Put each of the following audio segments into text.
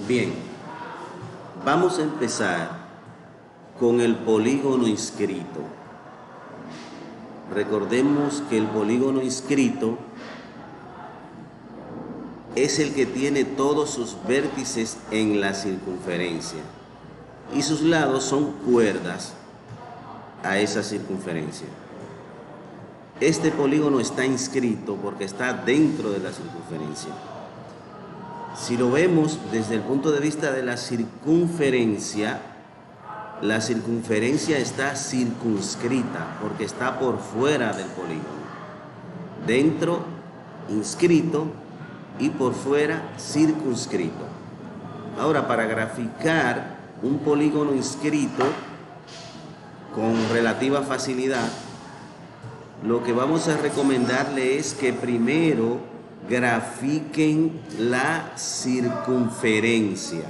Bien, vamos a empezar con el polígono inscrito. Recordemos que el polígono inscrito es el que tiene todos sus vértices en la circunferencia y sus lados son cuerdas a esa circunferencia. Este polígono está inscrito porque está dentro de la circunferencia. Si lo vemos desde el punto de vista de la circunferencia está circunscrita porque está por fuera del polígono. Dentro, inscrito, y por fuera, circunscrito. Ahora, para graficar un polígono inscrito con relativa facilidad, lo que vamos a recomendarle es que primero grafiquen la circunferencia.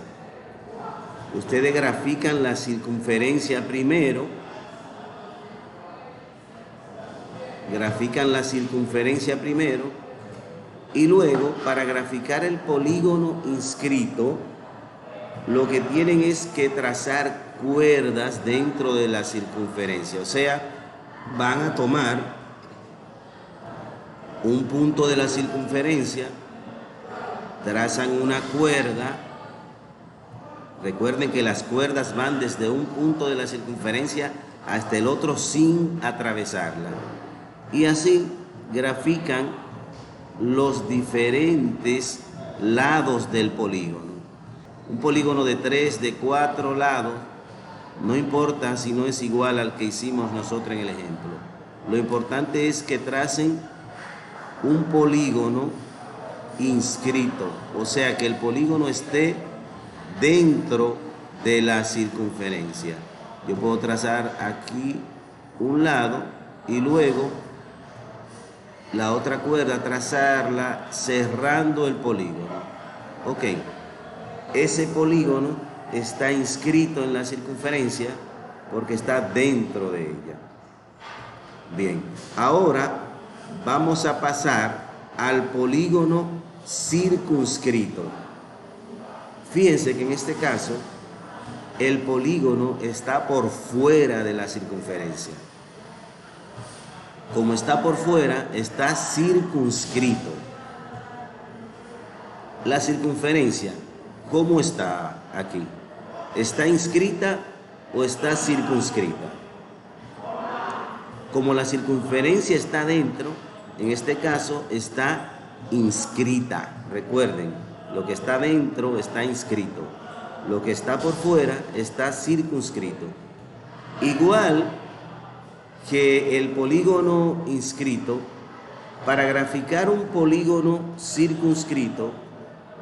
Ustedes grafican la circunferencia primero, y luego para graficar el polígono inscrito, lo que tienen es que trazar cuerdas dentro de la circunferencia. O sea, van a tomar un punto de la circunferencia, trazan una cuerda. Recuerden que las cuerdas van desde un punto de la circunferencia hasta el otro sin atravesarla. Y así grafican los diferentes lados del polígono. Un polígono de 3, de 4 lados, no importa si no es igual al que hicimos nosotros en el ejemplo. Lo importante es que tracen un polígono inscrito, o sea que el polígono esté dentro de la circunferencia. Yo puedo trazar aquí un lado y luego la otra cuerda trazarla cerrando el polígono. Ok, ese polígono está inscrito en la circunferencia porque está dentro de ella. Bien, ahora vamos a pasar al polígono circunscrito. Fíjense que en este caso el polígono está por fuera de la circunferencia. Como está por fuera, está circunscrito. La circunferencia, ¿cómo está aquí? ¿Está inscrita o está circunscrita? Como la circunferencia está dentro, en este caso está inscrita. Recuerden, lo que está dentro está inscrito. Lo que está por fuera está circunscrito. Igual que el polígono inscrito, para graficar un polígono circunscrito,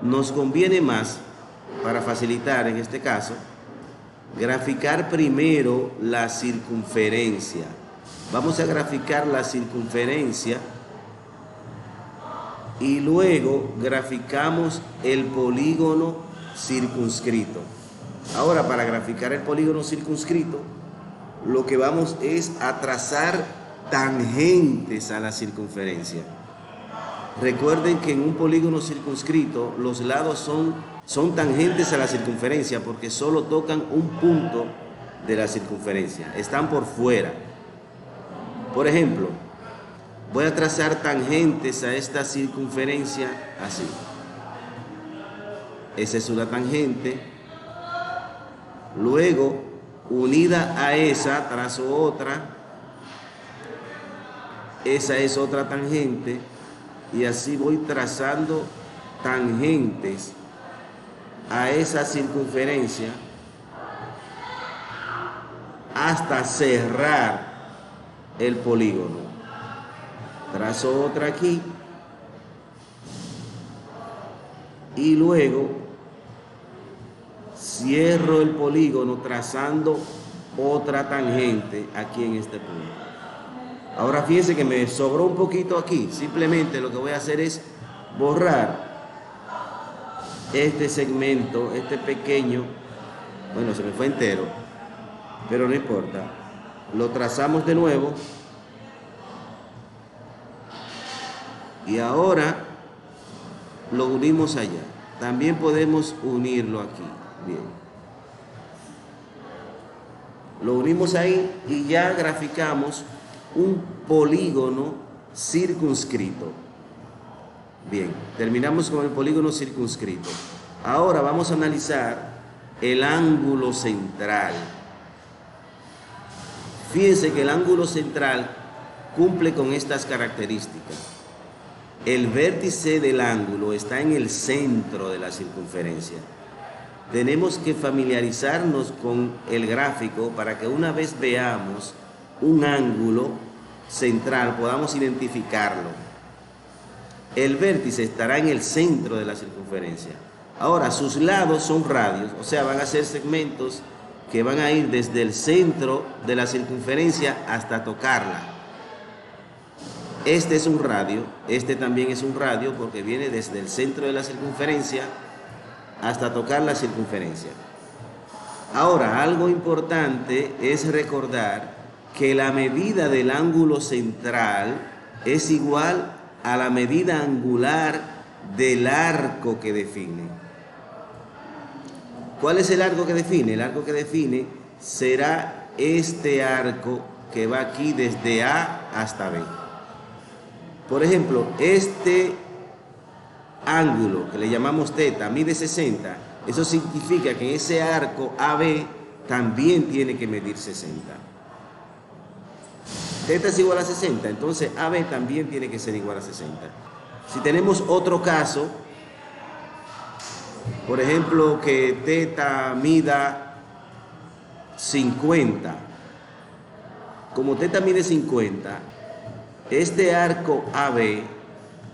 nos conviene más, para facilitar en este caso, graficar primero la circunferencia. Vamos a graficar la circunferencia y luego graficamos el polígono circunscrito. Ahora, para graficar el polígono circunscrito, lo que vamos es a trazar tangentes a la circunferencia. Recuerden que en un polígono circunscrito los lados son tangentes a la circunferencia porque solo tocan un punto de la circunferencia, están por fuera. Por ejemplo, voy a trazar tangentes a esta circunferencia así. Esa es una tangente. Luego, unida a esa, trazo otra. Esa es otra tangente. Y así voy trazando tangentes a esa circunferencia hasta cerrar el polígono. Trazo otra aquí y luego cierro el polígono trazando otra tangente aquí en este punto. Ahora fíjense que me sobró un poquito aquí. Simplemente lo que voy a hacer es borrar este segmento, este pequeño. Bueno, se me fue entero, pero no importa. Lo trazamos de nuevo y ahora lo unimos allá. también podemos unirlo aquí. Bien. Lo unimos ahí y ya graficamos un polígono circunscrito. Bien, terminamos con el polígono circunscrito. Ahora vamos a analizar el ángulo central. Fíjense que el ángulo central cumple con estas características. El vértice del ángulo está en el centro de la circunferencia. Tenemos que familiarizarnos con el gráfico para que una vez veamos un ángulo central podamos identificarlo. El vértice estará en el centro de la circunferencia. Ahora, sus lados son radios, o sea, van a ser segmentos que van a ir desde el centro de la circunferencia hasta tocarla. Este es un radio, este también es un radio porque viene desde el centro de la circunferencia hasta tocar la circunferencia. Ahora, algo importante es recordar que la medida del ángulo central es igual a la medida angular del arco que define. ¿Cuál es el arco que define? El arco que define será este arco que va aquí desde A hasta B. Por ejemplo, este ángulo que le llamamos θ mide 60, eso significa que ese arco AB también tiene que medir 60. θ es igual a 60, entonces AB también tiene que ser igual a 60. Si tenemos otro caso, por ejemplo, que θ mida 50, como θ mide 50, este arco AB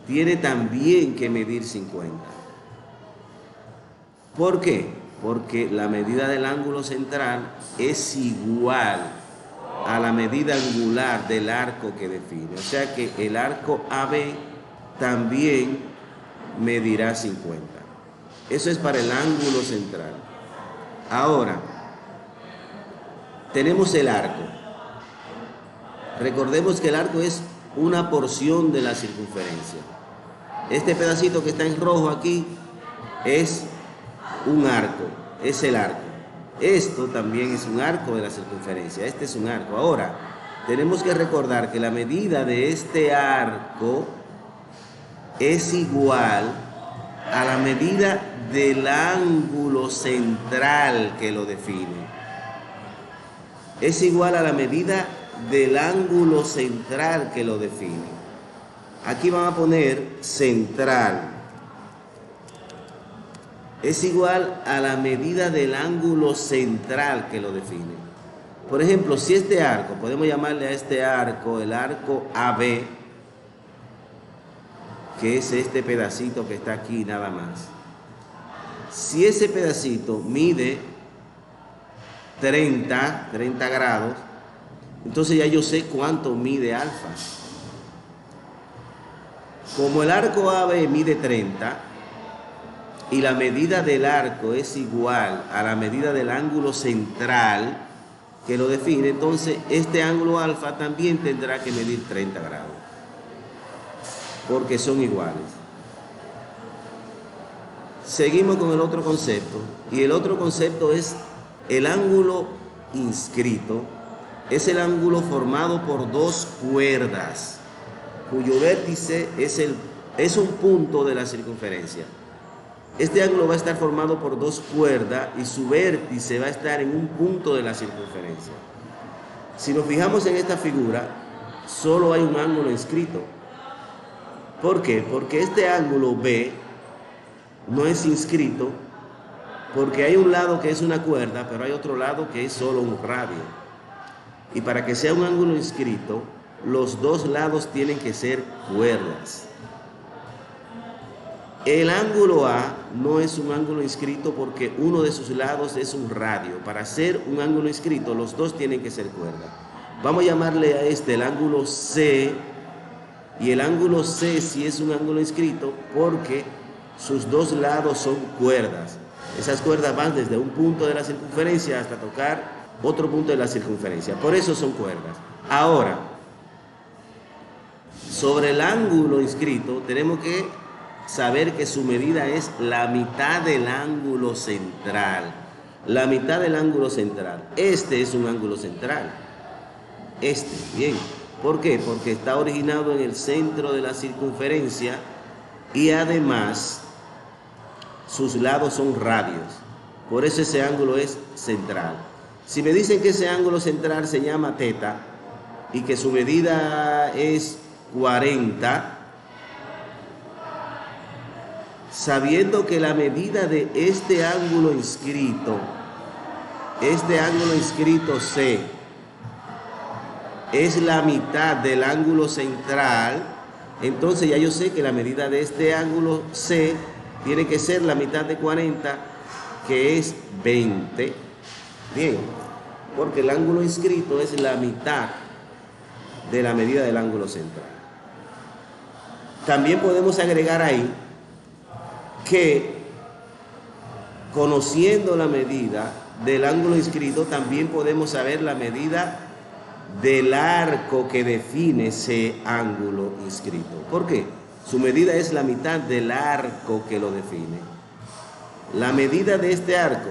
tiene también que medir 50. ¿Por qué? Porque la medida del ángulo central es igual a la medida angular del arco que define. O sea que el arco AB también medirá 50. Eso es para el ángulo central. Ahora, tenemos el arco. Recordemos que el arco es una porción de la circunferencia. Este pedacito que está en rojo aquí es un arco, es el arco. Esto también es un arco de la circunferencia, este es un arco. Ahora, tenemos que recordar que la medida de este arco es igual a la medida del ángulo central que lo define. Es igual a la medida del ángulo central que lo define. Aquí van a poner central. Es igual a la medida del ángulo central que lo define. Por ejemplo, si este arco, podemos llamarle a este arco el arco AB, que es este pedacito que está aquí nada más. Si ese pedacito mide 30 grados, entonces ya yo sé cuánto mide alfa. Como el arco AB mide 30 y la medida del arco es igual a la medida del ángulo central que lo define, entonces este ángulo alfa también tendrá que medir 30 grados, porque son iguales. Seguimos con el otro concepto, y el otro concepto es el ángulo inscrito. Es el ángulo formado por dos cuerdas, cuyo vértice es un punto de la circunferencia. Este ángulo va a estar formado por dos cuerdas y su vértice va a estar en un punto de la circunferencia. Si nos fijamos en esta figura, solo hay un ángulo inscrito. ¿Por qué? Porque este ángulo B no es inscrito, porque hay un lado que es una cuerda, pero hay otro lado que es solo un radio. Y para que sea un ángulo inscrito, los dos lados tienen que ser cuerdas. El ángulo A no es un ángulo inscrito porque uno de sus lados es un radio. Para ser un ángulo inscrito, los dos tienen que ser cuerdas. Vamos a llamarle a este el ángulo C, y el ángulo C sí es un ángulo inscrito porque sus dos lados son cuerdas. Esas cuerdas van desde un punto de la circunferencia hasta tocar otro punto de la circunferencia. Por eso son cuerdas. Ahora, sobre el ángulo inscrito tenemos que saber que su medida es la mitad del ángulo central. La mitad del ángulo central. Este es un ángulo central. Este, bien. ¿Por qué? Porque está originado en el centro de la circunferencia y además sus lados son radios. Por eso ese ángulo es central. Si me dicen que ese ángulo central se llama teta y que su medida es 40, sabiendo que la medida de este ángulo inscrito C, es la mitad del ángulo central, entonces ya yo sé que la medida de este ángulo C tiene que ser la mitad de 40, que es 20. Bien, porque el ángulo inscrito es la mitad de la medida del ángulo central. También podemos agregar ahí que, conociendo la medida del ángulo inscrito, también podemos saber la medida del arco que define ese ángulo inscrito. ¿Por qué? Su medida es la mitad del arco que lo define. La medida de este arco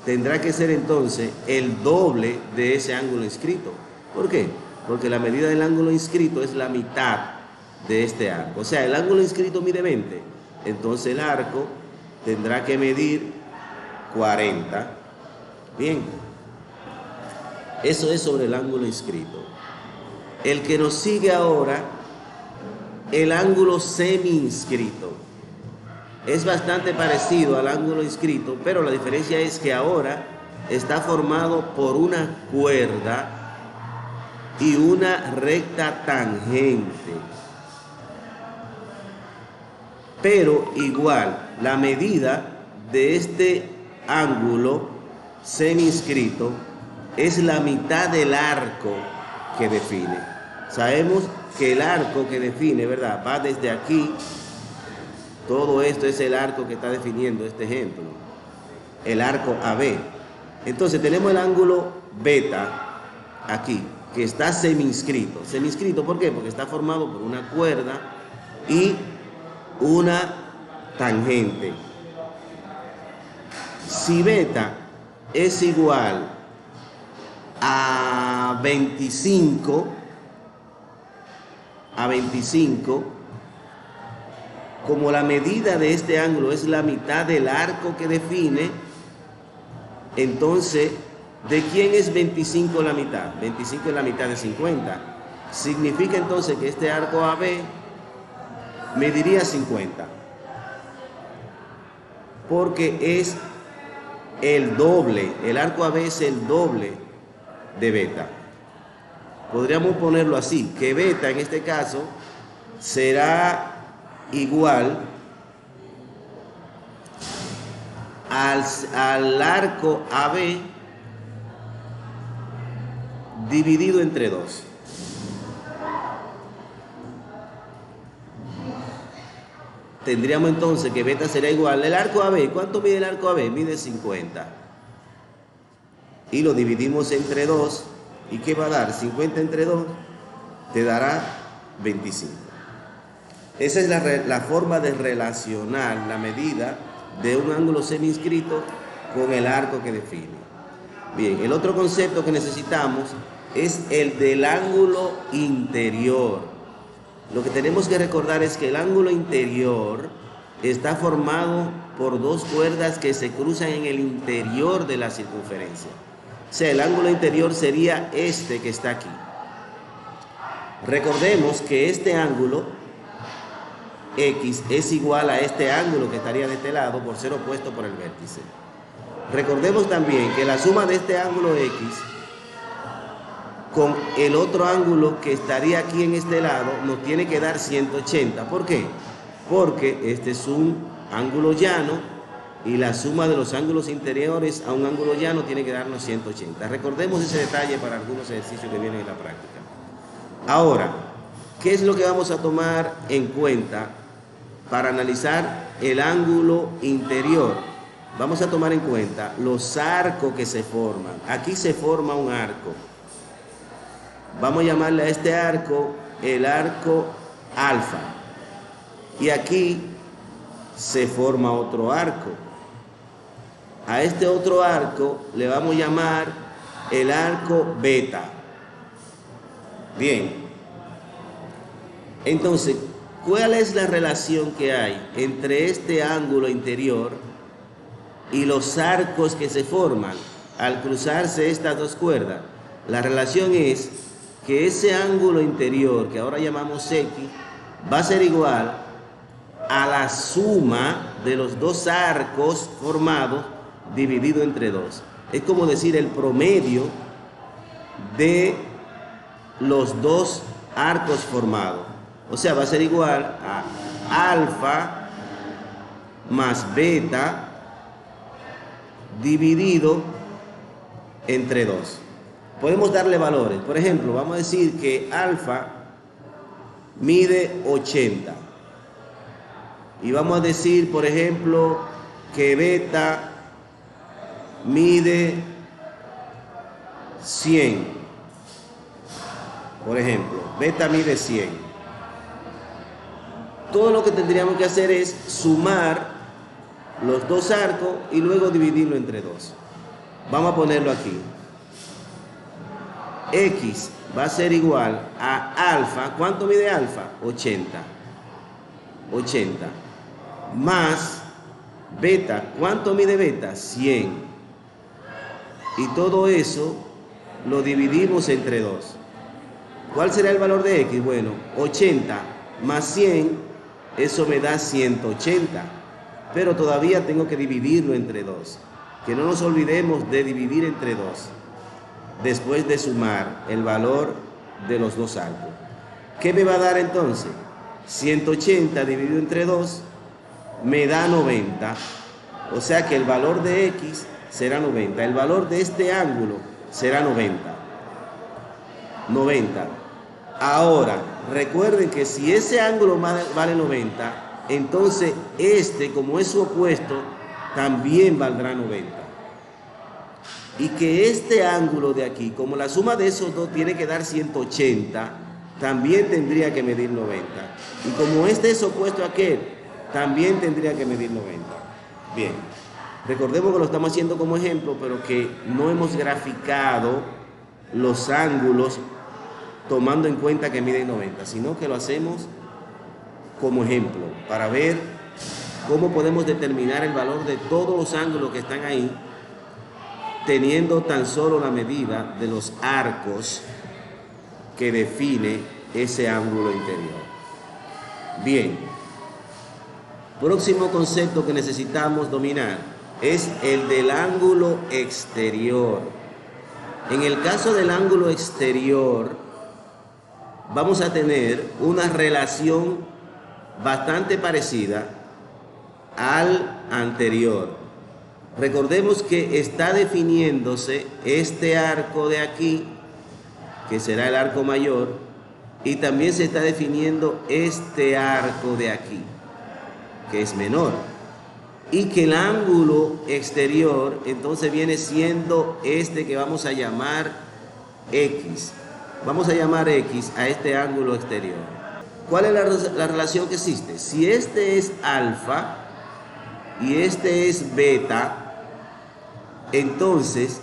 tendrá que ser entonces el doble de ese ángulo inscrito. ¿Por qué? Porque la medida del ángulo inscrito es la mitad de este arco. O sea, el ángulo inscrito mide 20, entonces el arco tendrá que medir 40. Bien, eso es sobre el ángulo inscrito. El que nos sigue ahora, el ángulo semi-inscrito. Es bastante parecido al ángulo inscrito, pero la diferencia es que ahora está formado por una cuerda y una recta tangente. Pero igual, la medida de este ángulo semi-inscrito es la mitad del arco que define. Sabemos que el arco que define, ¿verdad?, va desde aquí. Todo esto es el arco que está definiendo este ejemplo, el arco AB. Entonces tenemos el ángulo beta aquí, que está semi-inscrito. Semi-inscrito, ¿por qué? Porque está formado por una cuerda y una tangente. Si beta es igual a 25, como la medida de este ángulo es la mitad del arco que define, entonces, ¿de quién es 25 la mitad? 25 es la mitad de 50. Significa entonces que este arco AB mediría 50, porque es el doble, el arco AB es el doble de beta. Podríamos ponerlo así, que beta en este caso será igual al arco AB dividido entre 2. Tendríamos entonces que beta será igual al arco AB. ¿Cuánto mide el arco AB? Mide 50. Y lo dividimos entre 2. ¿Y qué va a dar? 50 entre 2 te dará 25. Esa es la forma de relacionar la medida de un ángulo semi-inscrito con el arco que define. Bien, el otro concepto que necesitamos es el del ángulo interior. Lo que tenemos que recordar es que el ángulo interior está formado por dos cuerdas que se cruzan en el interior de la circunferencia. O sea, el ángulo interior sería este que está aquí. Recordemos que este ángulo X es igual a este ángulo que estaría de este lado por ser opuesto por el vértice. Recordemos también que la suma de este ángulo X con el otro ángulo que estaría aquí en este lado nos tiene que dar 180. ¿Por qué? Porque este es un ángulo llano y la suma de los ángulos interiores a un ángulo llano tiene que darnos 180. Recordemos ese detalle para algunos ejercicios que vienen en la práctica. Ahora, ¿qué es lo que vamos a tomar en cuenta para analizar el ángulo interior? Vamos a tomar en cuenta los arcos que se forman. Aquí se forma un arco. Vamos a llamarle a este arco el arco alfa. Y aquí se forma otro arco. A este otro arco le vamos a llamar el arco beta. Bien. Entonces, ¿cuál es la relación que hay entre este ángulo interior y los arcos que se forman al cruzarse estas dos cuerdas? La relación es que ese ángulo interior, que ahora llamamos X, va a ser igual a la suma de los dos arcos formados dividido entre 2. Es como decir el promedio de los dos arcos formados. O sea, va a ser igual a alfa más beta dividido entre 2. Podemos darle valores. Por ejemplo, vamos a decir que alfa mide 80. Y vamos a decir, por ejemplo, que beta mide 100. Por ejemplo, beta mide 100. Todo lo que tendríamos que hacer es sumar los dos arcos y luego dividirlo entre 2. Vamos a ponerlo aquí. X va a ser igual a alfa. ¿Cuánto mide alfa? 80. 80. Más beta. ¿Cuánto mide beta? 100. Y todo eso lo dividimos entre 2. ¿Cuál será el valor de X? Bueno, 80 más 100, eso me da 180. Pero todavía tengo que dividirlo entre 2. Que no nos olvidemos de dividir entre 2. Después de sumar el valor de los dos arcos. ¿Qué me va a dar entonces? 180 dividido entre 2 me da 90. O sea que el valor de X será 90. El valor de este ángulo será 90. 90. Ahora, recuerden que si ese ángulo vale 90, entonces este, como es su opuesto, también valdrá 90. Y que este ángulo de aquí, como la suma de esos dos tiene que dar 180, también tendría que medir 90. Y como este es opuesto a aquel, también tendría que medir 90. Bien, recordemos que lo estamos haciendo como ejemplo, pero que no hemos graficado los ángulos tomando en cuenta que miden 90, sino que lo hacemos como ejemplo, para ver cómo podemos determinar el valor de todos los ángulos que están ahí, teniendo tan solo la medida de los arcos que define ese ángulo interior. Bien, próximo concepto que necesitamos dominar es el del ángulo exterior. En el caso del ángulo exterior, vamos a tener una relación bastante parecida al anterior. Recordemos que está definiéndose este arco de aquí, que será el arco mayor, y también se está definiendo este arco de aquí, que es menor. Y que el ángulo exterior entonces viene siendo este que vamos a llamar X. Vamos a llamar X a este ángulo exterior. ¿Cuál es la relación que existe? Si este es alfa y este es beta, entonces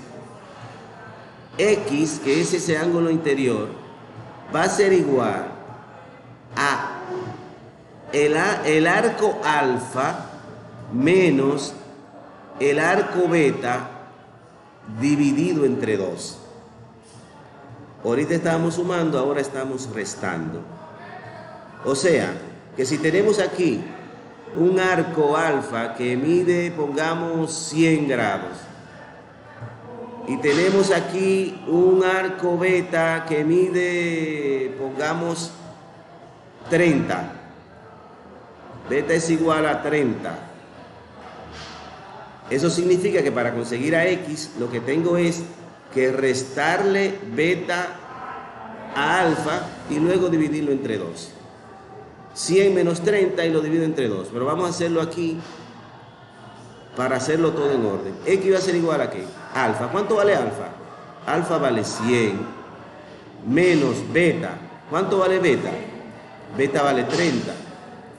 X, que es ese ángulo interior, va a ser igual a el arco alfa menos el arco beta dividido entre 2. Ahorita estábamos sumando, ahora estamos restando. O sea, que si tenemos aquí un arco alfa que mide, pongamos, 100 grados, y tenemos aquí un arco beta que mide, pongamos, 30. Beta es igual a 30. Eso significa que para conseguir a X, lo que tengo es que restarle beta a alfa y luego dividirlo entre 2. 100 menos 30 y lo divido entre 2. Pero vamos a hacerlo aquí para hacerlo todo en orden. X va a ser igual a ¿qué? Alfa. ¿Cuánto vale alfa? Alfa vale 100 menos beta. ¿Cuánto vale beta? Beta vale 30.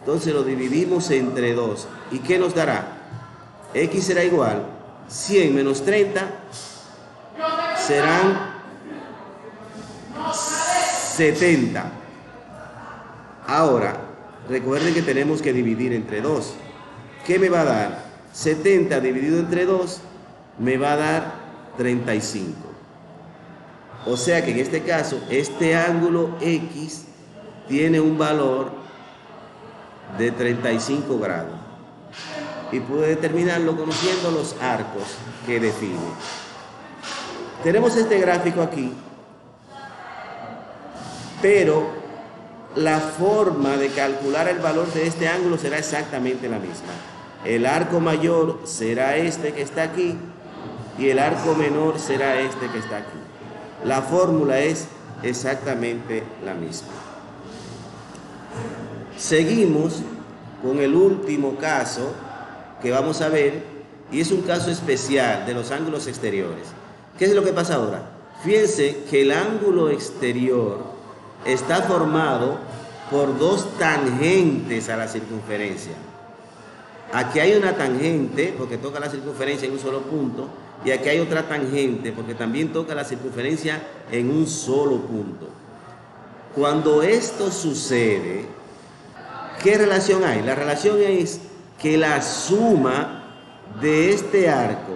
Entonces lo dividimos entre 2. ¿Y qué nos dará? X será igual, 100 menos 30 serán 70. Ahora, recuerden que tenemos que dividir entre 2. ¿Qué me va a dar? 70 dividido entre 2 me va a dar 35. O sea que en este caso, este ángulo X tiene un valor de 35 grados. Y pude determinarlo conociendo los arcos que define. Tenemos este gráfico aquí, pero la forma de calcular el valor de este ángulo será exactamente la misma. El arco mayor será este que está aquí y el arco menor será este que está aquí. La fórmula es exactamente la misma. Seguimos con el último caso que vamos a ver, y es un caso especial de los ángulos exteriores. ¿Qué es lo que pasa ahora? Fíjense que el ángulo exterior está formado por 2 tangentes a la circunferencia. Aquí hay una tangente porque toca la circunferencia en un solo punto, y aquí hay otra tangente porque también toca la circunferencia en un solo punto. Cuando esto sucede, ¿qué relación hay? La relación es que la suma de este arco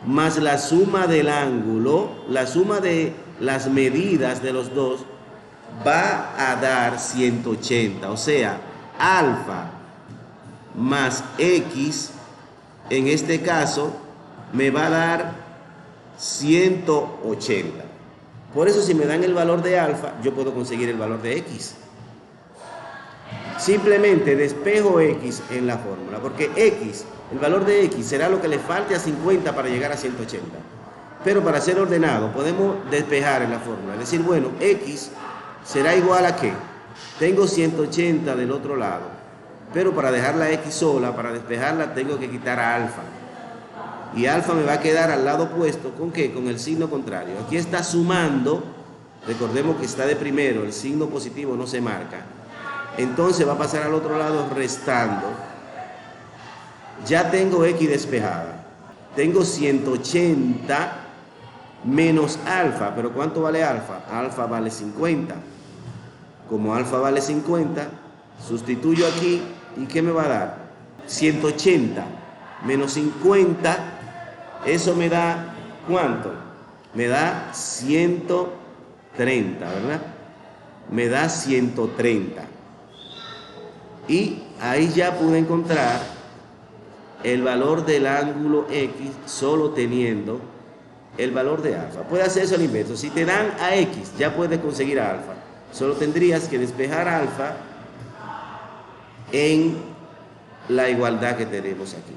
más la suma del ángulo, la suma de las medidas de los dos, va a dar 180. O sea, alfa más x, en este caso, me va a dar 180. Por eso, si me dan el valor de alfa, yo puedo conseguir el valor de x. Simplemente despejo x en la fórmula, porque x, el valor de x será lo que le falte a 50 para llegar a 180. Pero para ser ordenado, podemos despejar en la fórmula. Es decir, bueno, x será igual a ¿qué? Tengo 180 del otro lado, pero para dejar la x sola, para despejarla, tengo que quitar a alfa. Y alfa me va a quedar al lado opuesto, ¿con qué? Con el signo contrario. Aquí está sumando, recordemos que está de primero, el signo positivo no se marca. Entonces va a pasar al otro lado restando. Ya tengo x despejada. Tengo 180 menos alfa. ¿Pero cuánto vale alfa? Alfa vale 50. Como alfa vale 50, sustituyo aquí. ¿Y qué me va a dar? 180 menos 50. Eso me da ¿cuánto? Me da 130, ¿verdad? Me da 130. Y ahí ya pude encontrar el valor del ángulo X solo teniendo el valor de alfa. Puede hacer eso al inverso. Si te dan a X, ya puedes conseguir a alfa. Solo tendrías que despejar alfa en la igualdad que tenemos aquí.